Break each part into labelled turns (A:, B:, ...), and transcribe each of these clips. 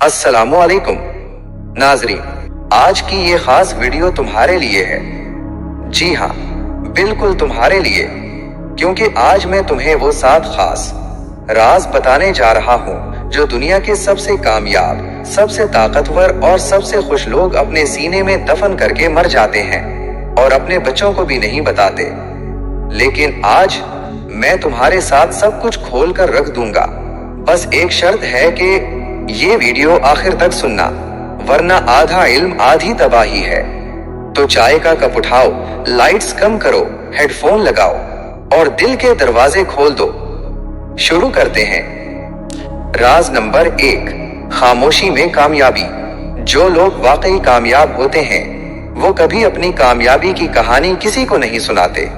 A: अस्सलामु अलैकुम नाजरीन, आज की ये खास वीडियो तुम्हारे लिए है। जी हाँ, बिल्कुल तुम्हारे लिए, क्योंकि आज मैं तुम्हें वो 7 खास राज बताने जा रहा हूँ जो दुनिया के सबसे कामयाब, सबसे ताकतवर और सबसे खुश लोग अपने सीने में दफन करके मर जाते हैं और अपने बच्चों को भी नहीं बताते। लेकिन आज मैं तुम्हारे साथ सब कुछ खोल कर रख दूंगा। बस एक शर्त है कि ये वीडियो आखिर तक सुनना, वरना आधा इल्म आधी तबाही है। तो चाय का कप उठाओ, लाइट्स कम करो, हेडफोन लगाओ और दिल के दरवाजे खोल दो। शुरू करते हैं। राज नंबर 1, खामोशी में कामयाबी। जो लोग वाकई कामयाब होते हैं वो कभी अपनी कामयाबी की कहानी किसी को नहीं सुनाते।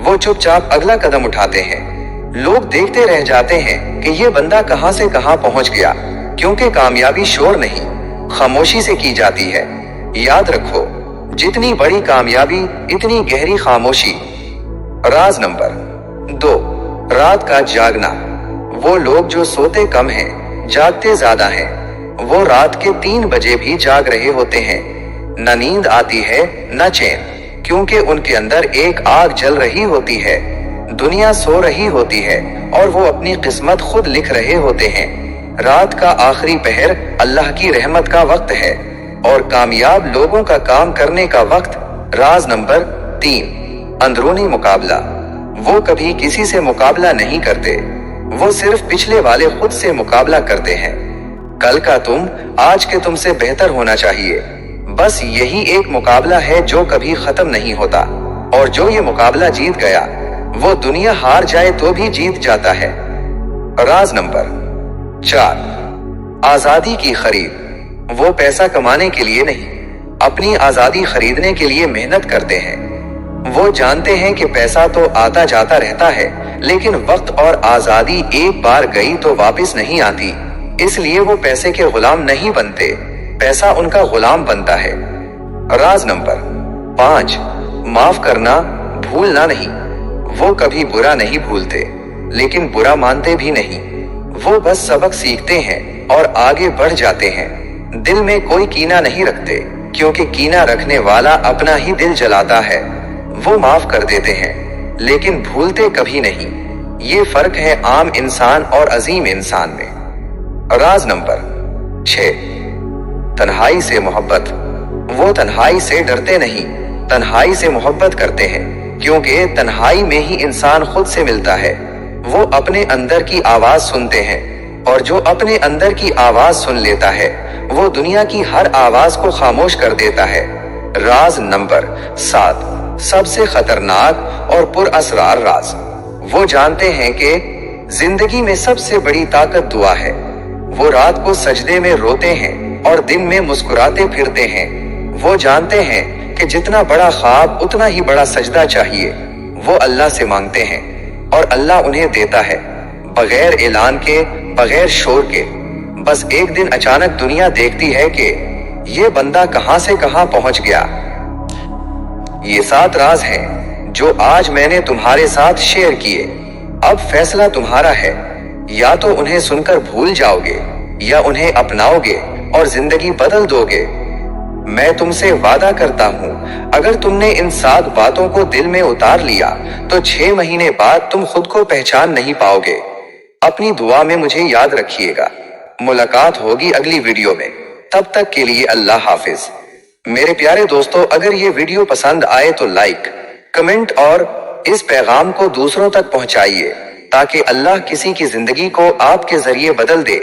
A: वो चुपचाप अगला कदम उठाते हैं। लोग देखते रह जाते हैं कि ये बंदा कहां से कहां पहुंच गया, क्योंकि कामयाबी शोर नहीं, खामोशी से की जाती है। याद रखो, जितनी बड़ी कामयाबी इतनी गहरी खामोशी। राज नंबर 2, रात का जागना। वो लोग जो सोते कम हैं, जागते ज्यादा हैं। वो रात के 3 बजे भी जाग रहे होते हैं। न नींद आती है न चैन, क्योंकि उनके अंदर एक आग जल रही होती है। दुनिया सो रही होती है और वो अपनी किस्मत खुद लिख रहे होते हैं। रात का आखिरी पहर अल्लाह की रहमत का वक्त है और कामयाब लोगों का काम करने का वक्त। राज नंबर 3, अंदरूनी मुकाबला। वो कभी किसी से मुकाबला नहीं करते, वो सिर्फ पिछले वाले खुद से मुकाबला करते हैं। कल का तुम आज के तुमसे बेहतर होना चाहिए। बस यही एक मुकाबला है जो कभी खत्म नहीं होता, और जो ये मुकाबला जीत गया वो दुनिया हार जाए तो भी जीत जाता है। राज नंबर 4, आजादी की खरीद। वो पैसा कमाने के लिए नहीं, अपनी आजादी खरीदने के लिए मेहनत करते हैं। वो जानते हैं कि पैसा तो आता जाता रहता है, लेकिन वक्त और आजादी एक बार गई तो वापस नहीं आती। इसलिए वो पैसे के गुलाम नहीं बनते, पैसा उनका गुलाम बनता है। राज नंबर 5, माफ करना, भूलना नहीं। वो कभी बुरा नहीं भूलते, लेकिन बुरा मानते भी नहीं। वो बस सबक सीखते हैं और आगे बढ़ जाते हैं। दिल में कोई कीना नहीं रखते, क्योंकि कीना रखने वाला अपना ही दिल जलाता है। वो माफ कर देते हैं, लेकिन भूलते कभी नहीं। ये फर्क है आम इंसान और अजीम इंसान में। राज नंबर 6, तन्हाई से मोहब्बत। वो तन्हाई से डरते नहीं, तन्हाई से मोहब्बत करते हैं, क्योंकि तन्हाई में ही इंसान खुद से मिलता है। वो अपने अंदर की आवाज सुनते हैं, और जो अपने अंदर की आवाज सुन लेता है वो दुनिया की हर आवाज को खामोश कर देता है। राज नंबर 7, सबसे खतरनाक और पुरअसरार राज। वो जानते हैं कि जिंदगी में सबसे बड़ी ताकत दुआ है। वो रात को सजदे में रोते हैं और दिन में मुस्कुराते फिरते हैं। वो जानते हैं कि जितना बड़ा ख्वाब उतना ही बड़ा सजदा चाहिए। वो अल्लाह से मांगते हैं और अल्लाह उन्हें देता है, बगैर ऐलान के, बगैर शोर के। बस एक दिन अचानक दुनिया देखती है कि ये बंदा कहां से कहां पहुंच गया। ये 7 राज हैं जो आज मैंने तुम्हारे साथ शेयर किए। अब फैसला तुम्हारा है, या तो उन्हें सुनकर भूल जाओगे या उन्हें अपनाओगे और जिंदगी बदल दोगे। मैं तुमसे वादा करता हूँ, अगर तुमने इन 7 बातों को दिल में उतार लिया तो 6 महीने बाद तुम खुद को पहचान नहीं पाओगे। अपनी दुआ में मुझे याद रखिएगा। मुलाकात होगी अगली वीडियो में, तब तक के लिए अल्लाह हाफिज। मेरे प्यारे दोस्तों, अगर ये वीडियो पसंद आए तो लाइक, कमेंट और इस पैगाम को दूसरों तक पहुंचाइए, ताकि अल्लाह किसी की जिंदगी को आपके जरिए बदल दे।